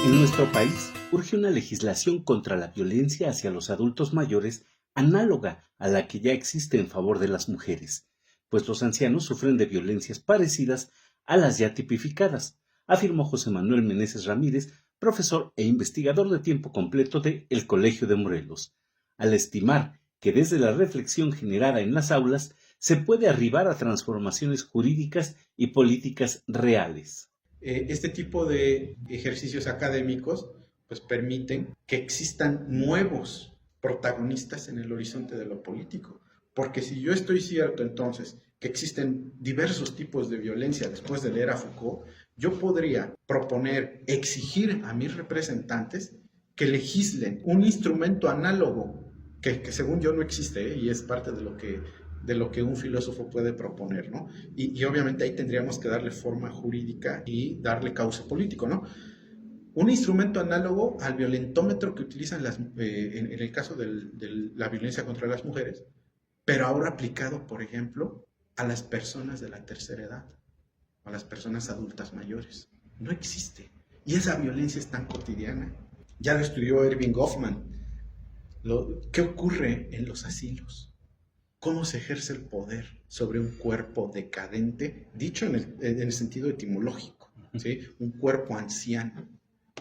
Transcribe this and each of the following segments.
En nuestro país urge una legislación contra la violencia hacia los adultos mayores análoga a la que ya existe en favor de las mujeres, pues los ancianos sufren de violencias parecidas a las ya tipificadas, afirmó José Manuel Meneses Ramírez, profesor e investigador de tiempo completo de El Colegio de Morelos, al estimar que desde la reflexión generada en las aulas se puede arribar a transformaciones jurídicas y políticas reales. Este tipo de ejercicios académicos pues permiten que existan nuevos protagonistas en el horizonte de lo político. Porque si yo estoy cierto entonces que existen diversos tipos de violencia después de leer a Foucault, yo podría proponer, exigir a mis representantes que legislen un instrumento análogo que según yo no existe, y es parte de lo que un filósofo puede proponer, ¿no? Y obviamente ahí tendríamos que darle forma jurídica y darle cauce político, ¿no? Un instrumento análogo al violentómetro que utilizan en el caso de la violencia contra las mujeres, pero ahora aplicado, por ejemplo, a las personas de la tercera edad, a las personas adultas mayores. No existe. Y esa violencia es tan cotidiana. Ya lo estudió Erving Goffman. ¿Qué ocurre en los asilos? ¿Cómo se ejerce el poder sobre un cuerpo decadente? Dicho en el sentido etimológico, ¿sí? Un cuerpo anciano.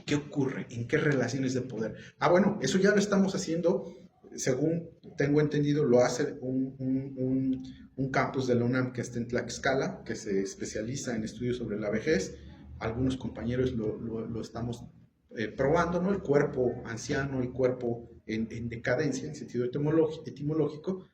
¿Qué ocurre? ¿En qué relaciones de poder? Bueno, eso ya lo estamos haciendo, según tengo entendido, lo hace un campus de la UNAM que está en Tlaxcala, que se especializa en estudios sobre la vejez. Algunos compañeros lo estamos probando, ¿no? El cuerpo anciano, el cuerpo en decadencia, en sentido etimológico.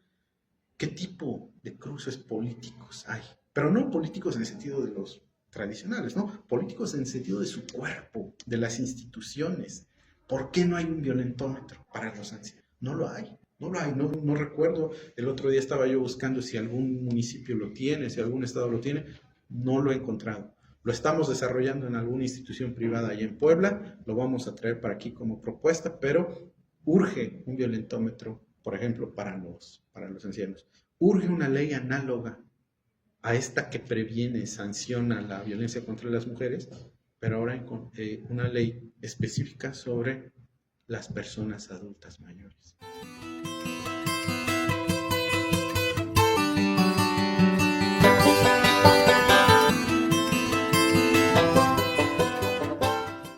¿Qué tipo de cruces políticos hay? Pero no políticos en el sentido de los tradicionales, ¿no? Políticos en el sentido de su cuerpo, de las instituciones. ¿Por qué no hay un violentómetro para los ancianos? No lo hay, no recuerdo. El otro día estaba yo buscando si algún municipio lo tiene, si algún estado lo tiene. No lo he encontrado. Lo estamos desarrollando en alguna institución privada allá en Puebla, lo vamos a traer para aquí como propuesta, pero urge un violentómetro, por ejemplo, para los ancianos. Urge una ley análoga a esta que previene, sanciona la violencia contra las mujeres, pero ahora una ley específica sobre las personas adultas mayores.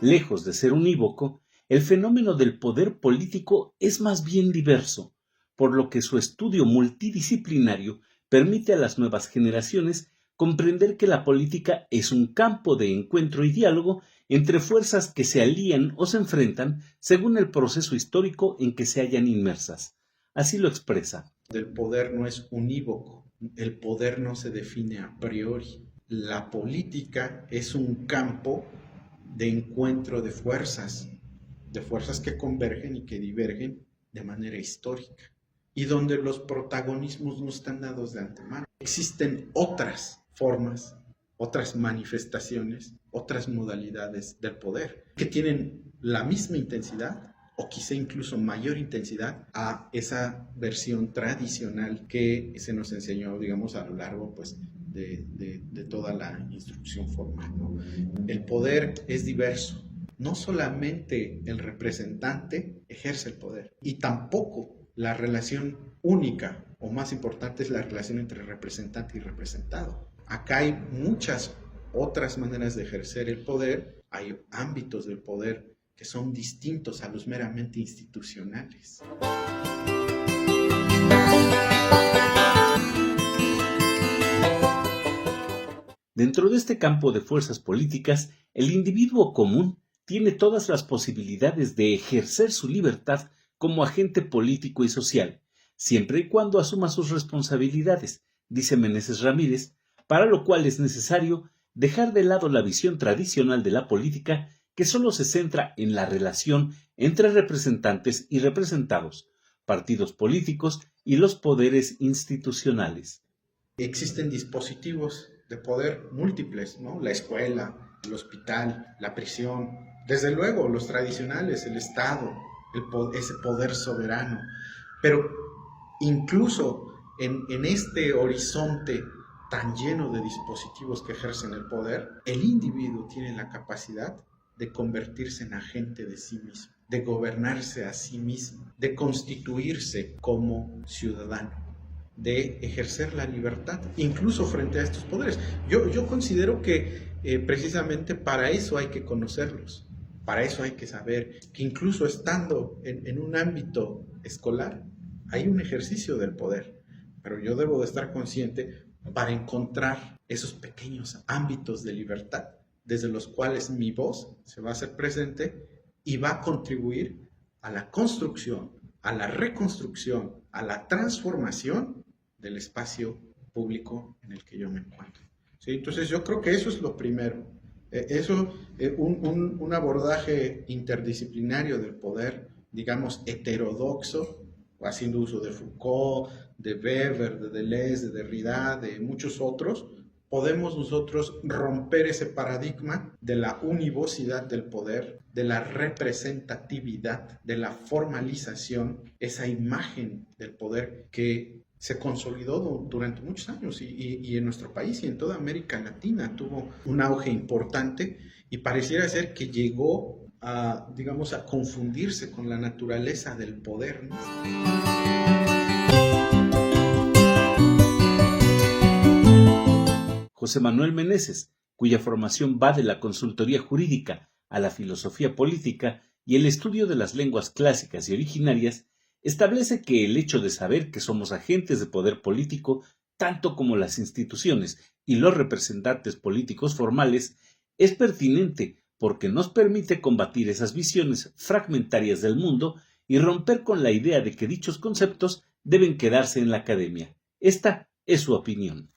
Lejos de ser unívoco, el fenómeno del poder político es más bien diverso, por lo que su estudio multidisciplinario permite a las nuevas generaciones comprender que la política es un campo de encuentro y diálogo entre fuerzas que se alían o se enfrentan según el proceso histórico en que se hallan inmersas. Así lo expresa. El poder no es unívoco, el poder no se define a priori. La política es un campo de encuentro de fuerzas que convergen y que divergen de manera histórica, y donde los protagonismos no están dados de antemano. Existen otras formas, otras manifestaciones, otras modalidades del poder que tienen la misma intensidad o quizá incluso mayor intensidad a esa versión tradicional que se nos enseñó, digamos, a lo largo pues, de toda la instrucción formal, ¿no? El poder es diverso. No solamente el representante ejerce el poder, y tampoco la relación única o más importante es la relación entre representante y representado. Acá hay muchas otras maneras de ejercer el poder, hay ámbitos del poder que son distintos a los meramente institucionales. Dentro de este campo de fuerzas políticas, el individuo común tiene todas las posibilidades de ejercer su libertad como agente político y social, siempre y cuando asuma sus responsabilidades, dice Meneses Ramírez, para lo cual es necesario dejar de lado la visión tradicional de la política que solo se centra en la relación entre representantes y representados, partidos políticos y los poderes institucionales. Existen dispositivos de poder múltiples, ¿no? La escuela, el hospital, la prisión, desde luego los tradicionales, el Estado, ese poder soberano, pero incluso en este horizonte tan lleno de dispositivos que ejercen el poder, el individuo tiene la capacidad de convertirse en agente de sí mismo, de gobernarse a sí mismo, de constituirse como ciudadano, de ejercer la libertad, incluso frente a estos poderes. Yo considero que precisamente para eso hay que conocerlos, para eso hay que saber que incluso estando en un ámbito escolar, hay un ejercicio del poder, pero yo debo de estar consciente para encontrar esos pequeños ámbitos de libertad desde los cuales mi voz se va a hacer presente y va a contribuir a la construcción, a la reconstrucción, a la transformación del espacio público en el que yo me encuentro. ¿Sí? Entonces yo creo que eso es lo primero. Un abordaje interdisciplinario del poder, digamos, heterodoxo, haciendo uso de Foucault, de Weber, de Deleuze, de Derrida, de muchos otros, podemos nosotros romper ese paradigma de la univocidad del poder, de la representatividad, de la formalización, esa imagen del poder que se consolidó durante muchos años y en nuestro país y en toda América Latina tuvo un auge importante y pareciera ser que llegó a, digamos, a confundirse con la naturaleza del poder, ¿no? José Manuel Meneses, cuya formación va de la consultoría jurídica a la filosofía política y el estudio de las lenguas clásicas y originarias, establece que el hecho de saber que somos agentes de poder político, tanto como las instituciones y los representantes políticos formales, es pertinente porque nos permite combatir esas visiones fragmentarias del mundo y romper con la idea de que dichos conceptos deben quedarse en la academia. Esta es su opinión.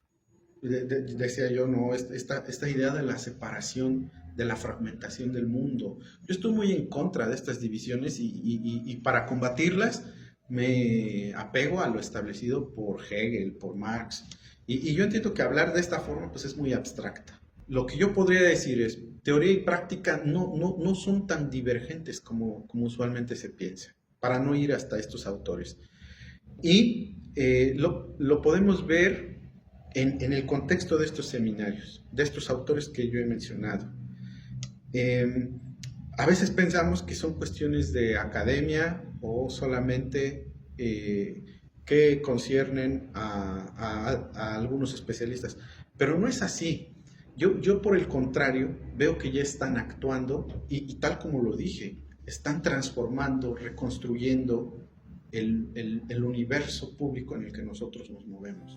Decía yo, no, esta idea de la separación, de la fragmentación del mundo. Yo estoy muy en contra de estas divisiones y para combatirlas me apego a lo establecido por Hegel, por Marx. Y yo entiendo que hablar de esta forma pues es muy abstracta. Lo que yo podría decir es, teoría y práctica no son tan divergentes como usualmente se piensa, para no ir hasta estos autores. Y lo podemos ver en el contexto de estos seminarios, de estos autores que yo he mencionado. A veces pensamos que son cuestiones de academia o solamente que conciernen a algunos especialistas, pero no es así. Yo por el contrario veo que ya están actuando y tal como lo dije, están transformando, reconstruyendo el universo público en el que nosotros nos movemos.